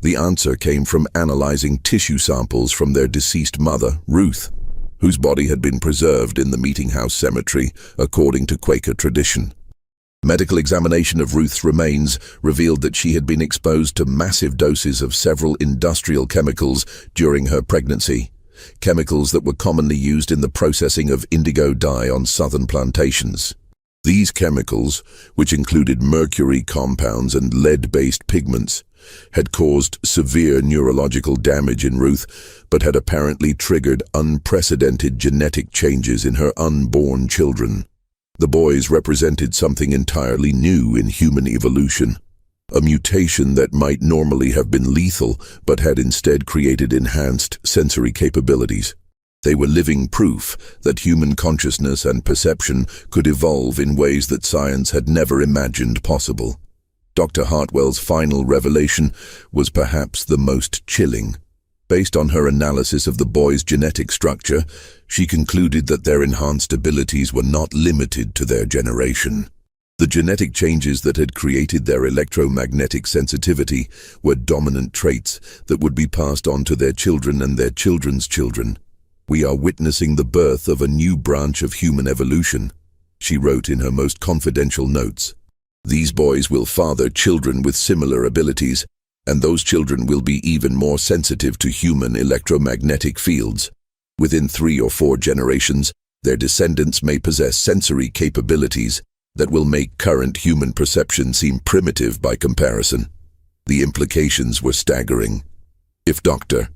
The answer came from analyzing tissue samples from their deceased mother, Ruth, whose body had been preserved in the Meeting House Cemetery, according to Quaker tradition. Medical examination of Ruth's remains revealed that she had been exposed to massive doses of several industrial chemicals during her pregnancy, chemicals that were commonly used in the processing of indigo dye on southern plantations. These chemicals, which included mercury compounds and lead-based pigments, had caused severe neurological damage in Ruth, but had apparently triggered unprecedented genetic changes in her unborn children. The boys represented something entirely new in human evolution, a mutation that might normally have been lethal, but had instead created enhanced sensory capabilities. They were living proof that human consciousness and perception could evolve in ways that science had never imagined possible. Dr. Hartwell's final revelation was perhaps the most chilling. Based on her analysis of the boys' genetic structure, she concluded that their enhanced abilities were not limited to their generation. The genetic changes that had created their electromagnetic sensitivity were dominant traits that would be passed on to their children and their children's children. We are witnessing the birth of a new branch of human evolution, she wrote in her most confidential notes. These boys will father children with similar abilities, and those children will be even more sensitive to human electromagnetic fields. Within 3 or 4 generations, their descendants may possess sensory capabilities that will make current human perception seem primitive by comparison. The implications were staggering. If Dr.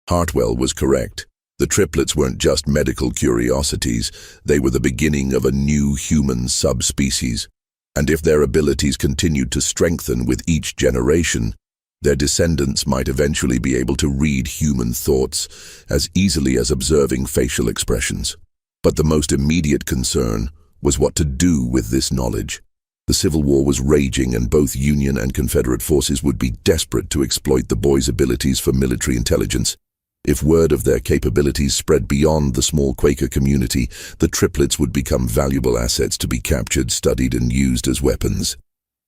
Hartwell was correct, the triplets weren't just medical curiosities, they were the beginning of a new human subspecies. And if their abilities continued to strengthen with each generation, their descendants might eventually be able to read human thoughts as easily as observing facial expressions. But the most immediate concern was what to do with this knowledge. The Civil War was raging, and both Union and Confederate forces would be desperate to exploit the boys' abilities for military intelligence. If word of their capabilities spread beyond the small Quaker community, the triplets would become valuable assets to be captured, studied, and used as weapons.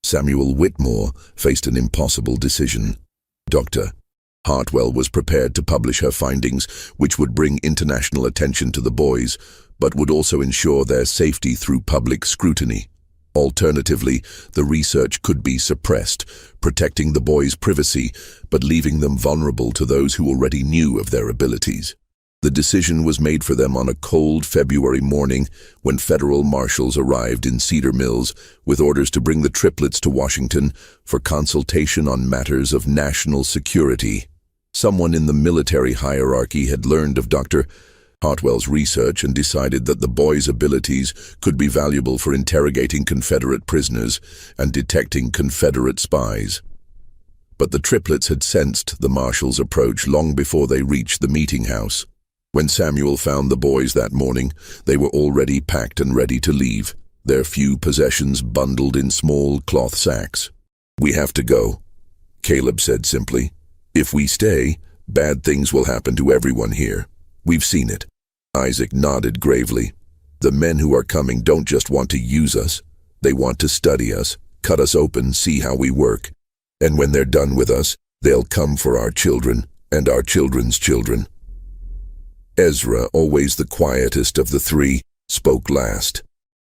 Samuel Whitmore faced an impossible decision. Dr. Hartwell was prepared to publish her findings, which would bring international attention to the boys, but would also ensure their safety through public scrutiny. Alternatively, the research could be suppressed, protecting the boys' privacy, but leaving them vulnerable to those who already knew of their abilities. The decision was made for them on a cold February morning when federal marshals arrived in Cedar Mills with orders to bring the triplets to Washington for consultation on matters of national security. Someone in the military hierarchy had learned of Dr. Hartwell's research and decided that the boys' abilities could be valuable for interrogating Confederate prisoners and detecting Confederate spies. But the triplets had sensed the marshals' approach long before they reached the meeting house. When Samuel found the boys that morning, they were already packed and ready to leave, their few possessions bundled in small cloth sacks. "We have to go," Caleb said simply. "If we stay, bad things will happen to everyone here. We've seen it." Isaac nodded gravely. "The men who are coming don't just want to use us. They want to study us, cut us open, see how we work. And when they're done with us, they'll come for our children and our children's children." Ezra, always the quietest of the three, spoke last.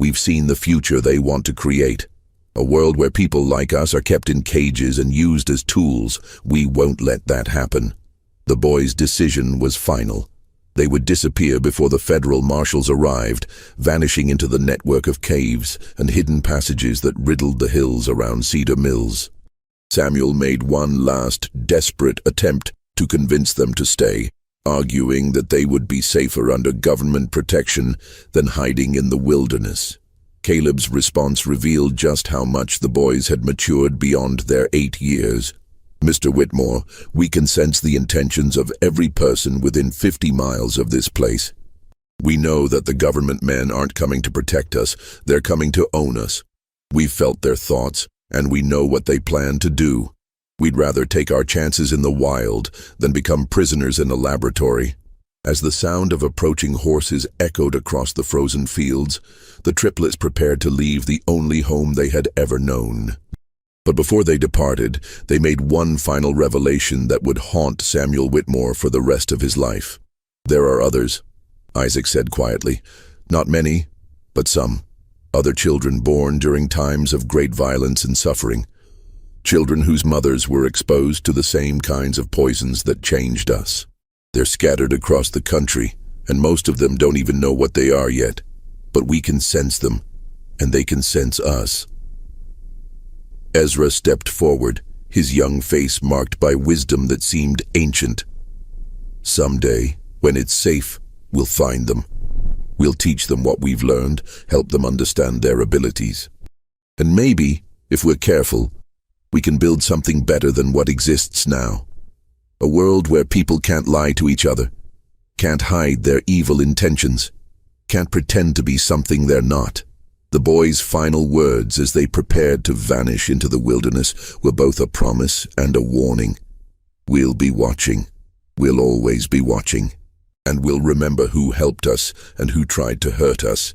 We've seen the future they want to create. A world where people like us are kept in cages and used as tools. We won't let that happen. The boys' decision was final. They would disappear before the federal marshals arrived, vanishing into the network of caves and hidden passages that riddled the hills around Cedar Mills. Samuel made one last, desperate attempt to convince them to stay, arguing that they would be safer under government protection than hiding in the wilderness. Caleb's response revealed just how much the boys had matured beyond their 8 years. Mr. Whitmore, we can sense the intentions of every person within 50 miles of this place. We know that the government men aren't coming to protect us, they're coming to own us. We've felt their thoughts, and we know what they plan to do. We'd rather take our chances in the wild than become prisoners in a laboratory. As the sound of approaching horses echoed across the frozen fields, the triplets prepared to leave the only home they had ever known. But before they departed, they made one final revelation that would haunt Samuel Whitmore for the rest of his life. "There are others," Isaac said quietly. "Not many, but some. Other children born during times of great violence and suffering. Children whose mothers were exposed to the same kinds of poisons that changed us. They're scattered across the country, and most of them don't even know what they are yet. But we can sense them, and they can sense us." Ezra stepped forward, his young face marked by wisdom that seemed ancient. "Someday, when it's safe, we'll find them. We'll teach them what we've learned, help them understand their abilities. And maybe, if we're careful, we can build something better than what exists now. A world where people can't lie to each other, can't hide their evil intentions, can't pretend to be something they're not." The boys' final words as they prepared to vanish into the wilderness were both a promise and a warning. "We'll be watching. We'll always be watching. And we'll remember who helped us and who tried to hurt us.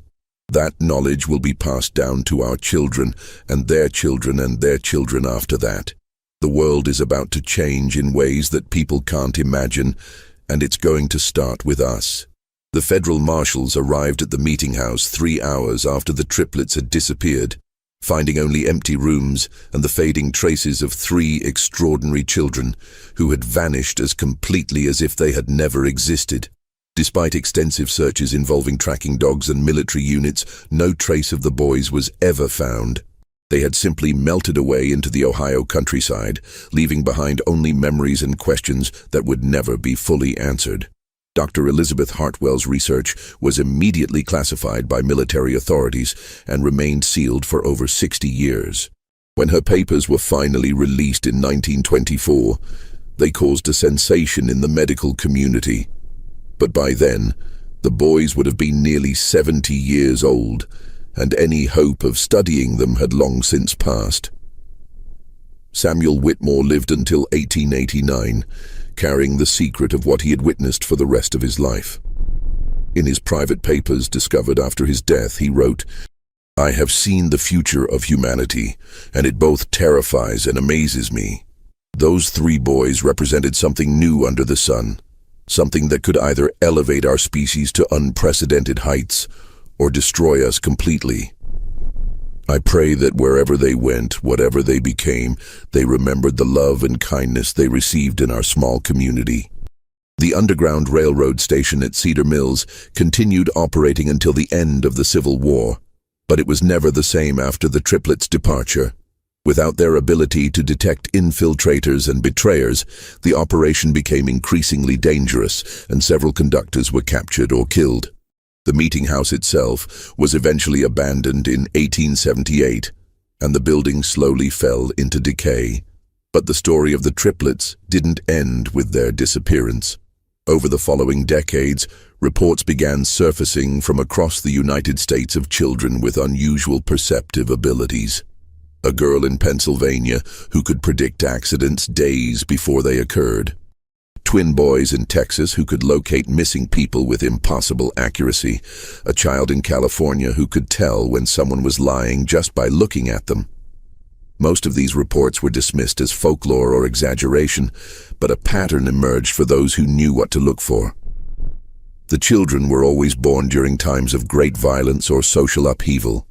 That knowledge will be passed down to our children and their children and their children after that. The world is about to change in ways that people can't imagine, and it's going to start with us." The federal marshals arrived at the meeting house 3 hours after the triplets had disappeared, finding only empty rooms and the fading traces of 3 extraordinary children who had vanished as completely as if they had never existed. Despite extensive searches involving tracking dogs and military units, no trace of the boys was ever found. They had simply melted away into the Ohio countryside, leaving behind only memories and questions that would never be fully answered. Dr. Elizabeth Hartwell's research was immediately classified by military authorities and remained sealed for over 60 years. When her papers were finally released in 1924, they caused a sensation in the medical community. But by then, the boys would have been nearly 70 years old, and any hope of studying them had long since passed. Samuel Whitmore lived until 1889, carrying the secret of what he had witnessed for the rest of his life. In his private papers discovered after his death, he wrote, "I have seen the future of humanity, and it both terrifies and amazes me. Those 3 boys represented something new under the sun, something that could either elevate our species to unprecedented heights or destroy us completely. I pray that wherever they went, whatever they became, they remembered the love and kindness they received in our small community." The Underground Railroad station at Cedar Mills continued operating until the end of the Civil War, but it was never the same after the triplets' departure. Without their ability to detect infiltrators and betrayers, the operation became increasingly dangerous, and several conductors were captured or killed. The meeting house itself was eventually abandoned in 1878, and the building slowly fell into decay. But the story of the triplets didn't end with their disappearance. Over the following decades, reports began surfacing from across the United States of children with unusual perceptive abilities. A girl in Pennsylvania who could predict accidents days before they occurred. Twin boys in Texas who could locate missing people with impossible accuracy. A child in California who could tell when someone was lying just by looking at them. Most of these reports were dismissed as folklore or exaggeration, but a pattern emerged for those who knew what to look for. The children were always born during times of great violence or social upheaval.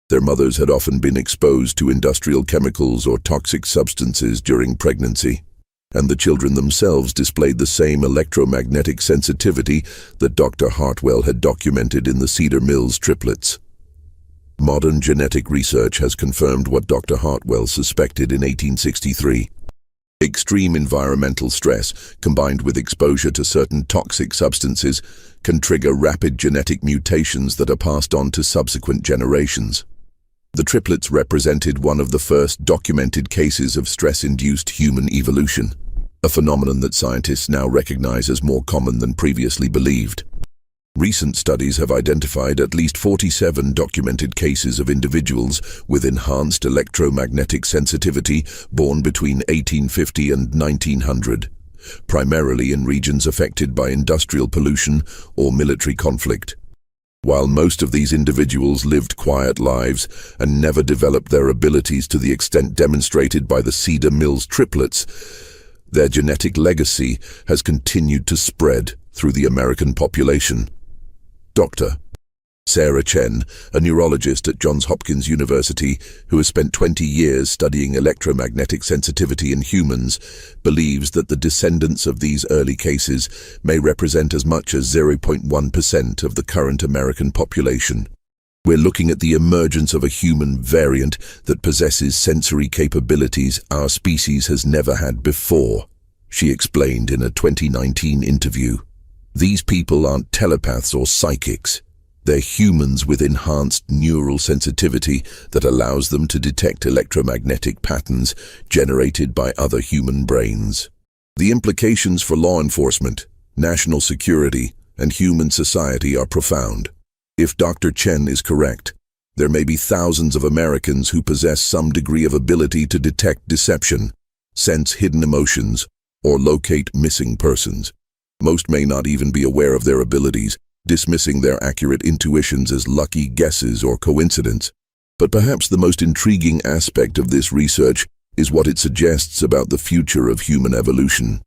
Their mothers had often been exposed to industrial chemicals or toxic substances during pregnancy, and the children themselves displayed the same electromagnetic sensitivity that Dr. Hartwell had documented in the Cedar Mills triplets. Modern genetic research has confirmed what Dr. Hartwell suspected in 1863. Extreme environmental stress, combined with exposure to certain toxic substances, can trigger rapid genetic mutations that are passed on to subsequent generations. The triplets represented one of the first documented cases of stress-induced human evolution, a phenomenon that scientists now recognize as more common than previously believed. Recent studies have identified at least 47 documented cases of individuals with enhanced electromagnetic sensitivity born between 1850 and 1900, primarily in regions affected by industrial pollution or military conflict. While most of these individuals lived quiet lives and never developed their abilities to the extent demonstrated by the Cedar Mills triplets, their genetic legacy has continued to spread through the American population. Dr. Sarah Chen, a neurologist at Johns Hopkins University who has spent 20 years studying electromagnetic sensitivity in humans, believes that the descendants of these early cases may represent as much as 0.1% of the current American population. We're looking at the emergence of a human variant that possesses sensory capabilities our species has never had before, she explained in a 2019 interview. These people aren't telepaths or psychics. They're humans with enhanced neural sensitivity that allows them to detect electromagnetic patterns generated by other human brains. The implications for law enforcement, national security, and human society are profound. If Dr. Chen is correct, there may be thousands of Americans who possess some degree of ability to detect deception, sense hidden emotions, or locate missing persons. Most may not even be aware of their abilities, dismissing their accurate intuitions as lucky guesses or coincidence. But perhaps the most intriguing aspect of this research is what it suggests about the future of human evolution.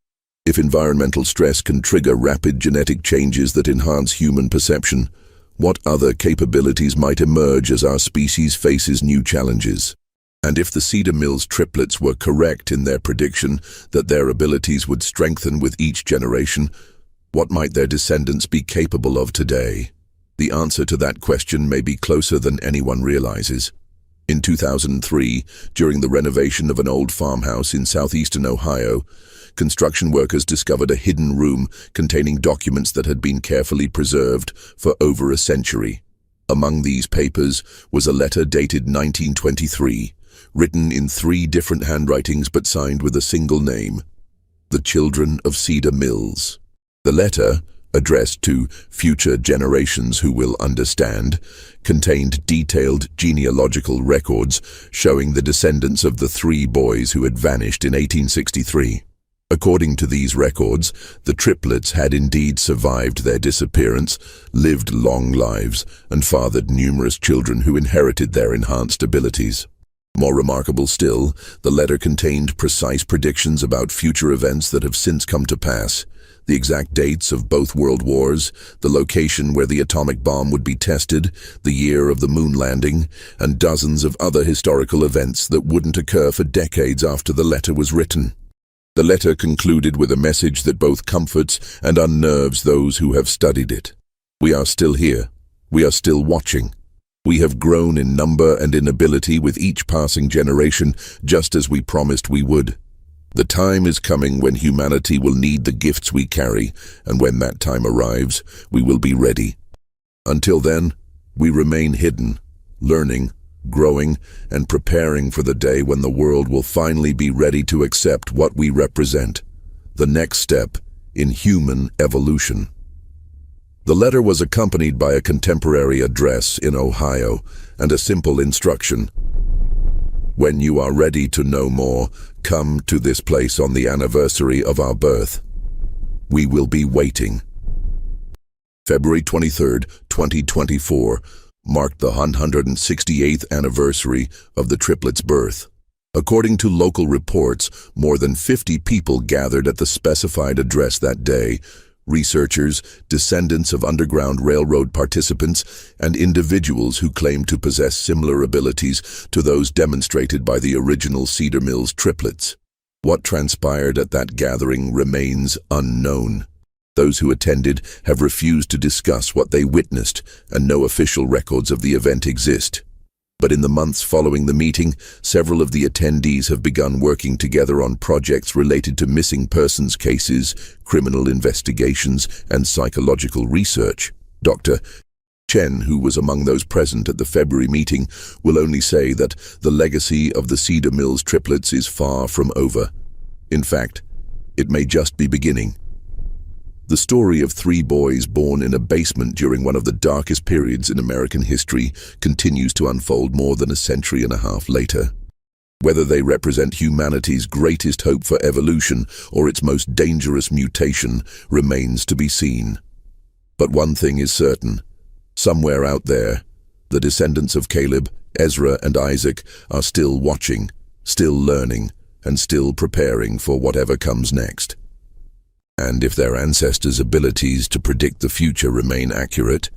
If environmental stress can trigger rapid genetic changes that enhance human perception, what other capabilities might emerge as our species faces new challenges? And if the Cedar Mills triplets were correct in their prediction that their abilities would strengthen with each generation, what might their descendants be capable of today? The answer to that question may be closer than anyone realizes. In 2003, during the renovation of an old farmhouse in southeastern Ohio, construction workers discovered a hidden room containing documents that had been carefully preserved for over a century. Among these papers was a letter dated 1923, written in 3 different handwritings but signed with a single name: The Children of Cedar Mills. The letter, addressed to future generations who will understand, contained detailed genealogical records showing the descendants of the 3 boys who had vanished in 1863. According to these records, the triplets had indeed survived their disappearance, lived long lives, and fathered numerous children who inherited their enhanced abilities. More remarkable still, the letter contained precise predictions about future events that have since come to pass. The exact dates of both world wars, the location where the atomic bomb would be tested, the year of the moon landing, and dozens of other historical events that wouldn't occur for decades after the letter was written. The letter concluded with a message that both comforts and unnerves those who have studied it. We are still here. We are still watching. We have grown in number and in ability with each passing generation, just as we promised we would. The time is coming when humanity will need the gifts we carry, and when that time arrives, we will be ready. Until then, we remain hidden, learning, growing, and preparing for the day when the world will finally be ready to accept what we represent, the next step in human evolution. The letter was accompanied by a contemporary address in Ohio and a simple instruction: when you are ready to know more, come to this place on the anniversary of our birth. We will be waiting. February 23, 2024, marked the 168th anniversary of the triplets' birth. According to local reports, more than 50 people gathered at the specified address that day, researchers, descendants of Underground Railroad participants, and individuals who claim to possess similar abilities to those demonstrated by the original Cedar Mills triplets. What transpired at that gathering remains unknown. Those who attended have refused to discuss what they witnessed, and no official records of the event exist. But in the months following the meeting, several of the attendees have begun working together on projects related to missing persons cases, criminal investigations, and psychological research. Dr. Chen, who was among those present at the February meeting, will only say that the legacy of the Cedar Mills triplets is far from over. In fact, it may just be beginning. The story of three boys born in a basement during one of the darkest periods in American history continues to unfold more than a century and a half later. Whether they represent humanity's greatest hope for evolution or its most dangerous mutation remains to be seen. But one thing is certain. Somewhere out there, the descendants of Caleb, Ezra, and Isaac are still watching, still learning, and still preparing for whatever comes next. And if their ancestors' abilities to predict the future remain accurate,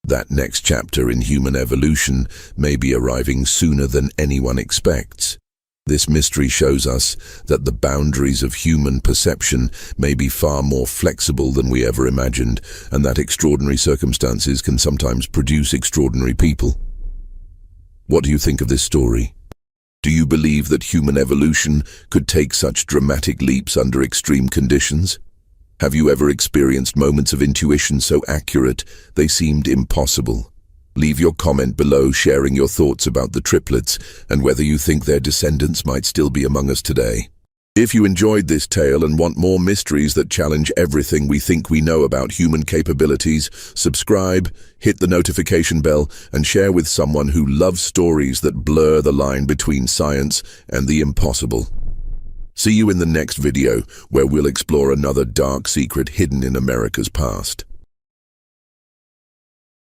that next chapter in human evolution may be arriving sooner than anyone expects. This mystery shows us that the boundaries of human perception may be far more flexible than we ever imagined, and that extraordinary circumstances can sometimes produce extraordinary people. What do you think of this story? Do you believe that human evolution could take such dramatic leaps under extreme conditions? Have you ever experienced moments of intuition so accurate they seemed impossible? Leave your comment below sharing your thoughts about the triplets and whether you think their descendants might still be among us today. If you enjoyed this tale and want more mysteries that challenge everything we think we know about human capabilities, subscribe, hit the notification bell, and share with someone who loves stories that blur the line between science and the impossible. See you in the next video, where we'll explore another dark secret hidden in America's past.